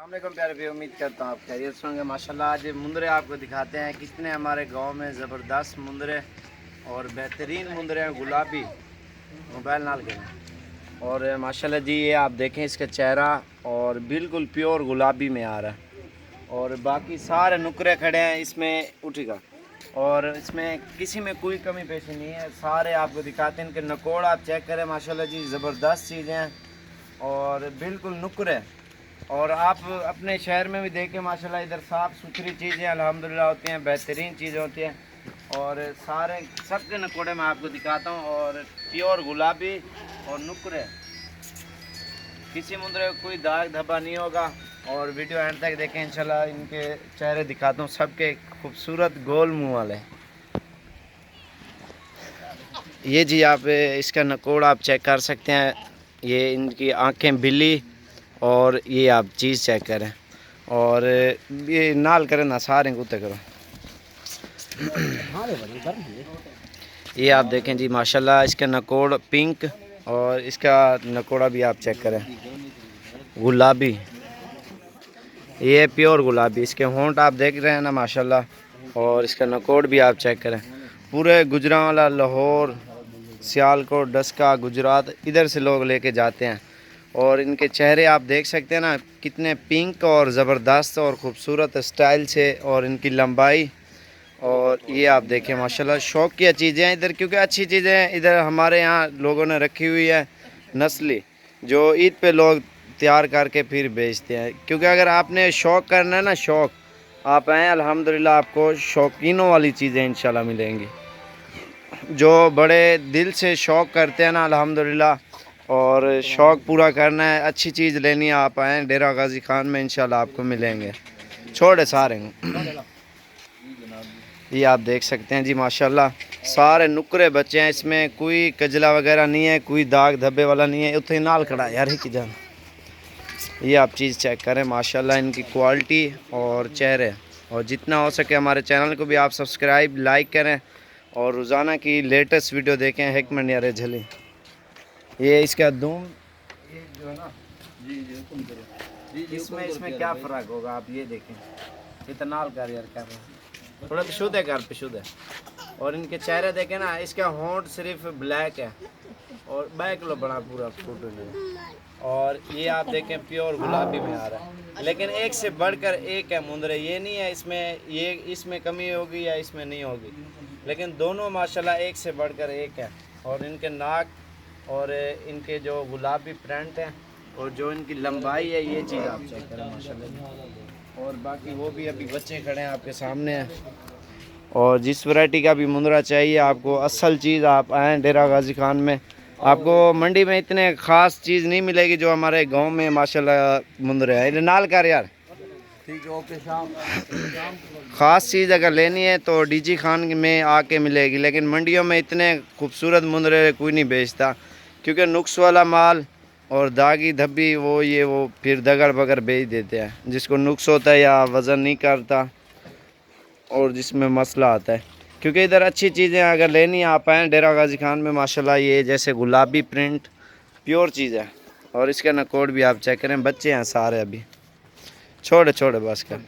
अस्सलामुअलैकुम प्यारे भाई, उम्मीद करता हूँ आप खैरियत से होंगे। माशाल्लाह आज मुंदरे आपको दिखाते हैं कितने हमारे गांव में ज़बरदस्त मुंदरे और बेहतरीन मुंदरे हैं, गुलाबी मोबाइल नाल के। और माशाल्लाह जी ये आप देखें इसका चेहरा और बिल्कुल प्योर गुलाबी में आ रहा है। और बाकी सारे नुकरे खड़े हैं इसमें उठेगा और इसमें किसी में कोई कमी पेशी नहीं है। सारे आपको दिखाते हैं, इनके नकोड़ आप चेक करें माशाल्लाह जी, ज़बरदस्त चीज़ें हैं और बिल्कुल नुकरे। और आप अपने शहर में भी देखें माशाल्लाह, इधर साफ़ सुथरी चीज़ें अल्हम्दुलिल्लाह होती हैं, बेहतरीन चीज़ें होती हैं। और सारे सबके नकोड़े मैं आपको दिखाता हूँ और प्योर गुलाबी और नुकरे, किसी मुंदरे को कोई दाग धब्बा नहीं होगा। और वीडियो एंड तक देखें इंशाल्लाह, इनके चेहरे दिखाता हूँ, सबके खूबसूरत गोल मुँह वाले। ये जी आप इसका नकोड़ आप चेक कर सकते हैं, ये इनकी आँखें बिल्ली और ये आप चीज़ चेक करें और ये नाल करें ना सारे कुत्ते करो। ये आप देखें जी माशाल्लाह, इसका नकोड़ पिंक और इसका नकोड़ा भी आप चेक करें गुलाबी, ये प्योर गुलाबी। इसके होंठ आप देख रहे हैं ना माशाल्लाह, और इसका नकोड़ भी आप चेक करें। पूरे गुजरांवाला, लाहौर, सियालकोट, डस्का, गुजरात इधर से लोग लेके जाते हैं। और इनके चेहरे आप देख सकते हैं ना, कितने पिंक और ज़बरदस्त और ख़ूबसूरत स्टाइल से, और इनकी लंबाई। और ये आप देखें माशाल्लाह, शौक की चीज़ें हैं इधर, क्योंकि अच्छी चीज़ें इधर हमारे यहाँ लोगों ने रखी हुई है नस्ली, जो ईद पे लोग तैयार करके फिर बेचते हैं। क्योंकि अगर आपने शौक़ करना है ना, शौक़, आप आएँ अल्हम्दुलिल्लाह, आपको शौकीनों वाली चीज़ें इंशाल्लाह मिलेंगी। जो बड़े दिल से शौक़ करते हैं ना अल्हम्दुलिल्लाह, और शौक़ पूरा करना है, अच्छी चीज़ लेनी है, आप आएँ डेरा गाजी खान में, इंशाल्लाह आपको मिलेंगे। छोड़े सारे ये आप देख सकते हैं जी माशाल्लाह, सारे नुकरे बच्चे हैं, इसमें कोई कजला वगैरह नहीं है, कोई दाग धब्बे वाला नहीं है। उतने नाल खड़ा यार ही की जान। ये आप चीज़ चेक करें माशाल्लाह, इनकी क्वालिटी और चेहरे। और जितना हो सके हमारे चैनल को भी आप सब्सक्राइब लाइक करें और रोज़ाना की लेटेस्ट वीडियो देखें हिकमत यार झली। ये इसका धूम, ये जो है ना जी, इसमें क्या फ़र्क होगा आप ये देखें। इतना कर यार क्या थोड़ा पिशुद है, कर पिशुद है। और इनके चेहरे देखें ना, इसका होंठ सिर्फ ब्लैक है और बैक लो बड़ा पूरा फोटो लिया। और ये आप देखें प्योर गुलाबी में आ रहा है, लेकिन एक से बढ़कर एक है मुंदरे। ये नहीं है इसमें कमी होगी या इसमें नहीं होगी, लेकिन दोनों माशाल्लाह एक से बढ़कर एक है। और इनके नाक और इनके जो गुलाबी प्रिंट हैं और जो इनकी लंबाई है, ये चीज़ आप चेक करें माशाल्लाह। और बाकी वो भी अभी बच्चे खड़े हैं आपके सामने हैं। और जिस वैरायटी का भी मुंदरा चाहिए आपको, असल चीज़, आप आएँ डेरा गाजी खान में। आपको मंडी में इतने ख़ास चीज़ नहीं मिलेगी जो हमारे गांव में माशाल्लाह मुंदरे हैं। नाल कर यार ठीक है, ओके शाम। ख़ास चीज़ अगर लेनी है तो डीजी खान में आके मिलेगी, लेकिन मंडियों में इतने खूबसूरत मुंदरे कोई नहीं बेचता, क्योंकि नुक्स वाला माल और दागी धब्बी वो फिर दगड़ बगड़ बेच देते हैं, जिसको नुक्स होता है या वज़न नहीं करता और जिसमें मसला आता है। क्योंकि इधर अच्छी चीज़ें अगर लेनी है आप आएँ डेरा गाजी खान में माशाल्लाह, ये जैसे गुलाबी प्रिंट प्योर चीज़ है। और इसका नकोड़ भी आप चेक करें, बच्चे हैं सारे अभी, छोड़े बस कर।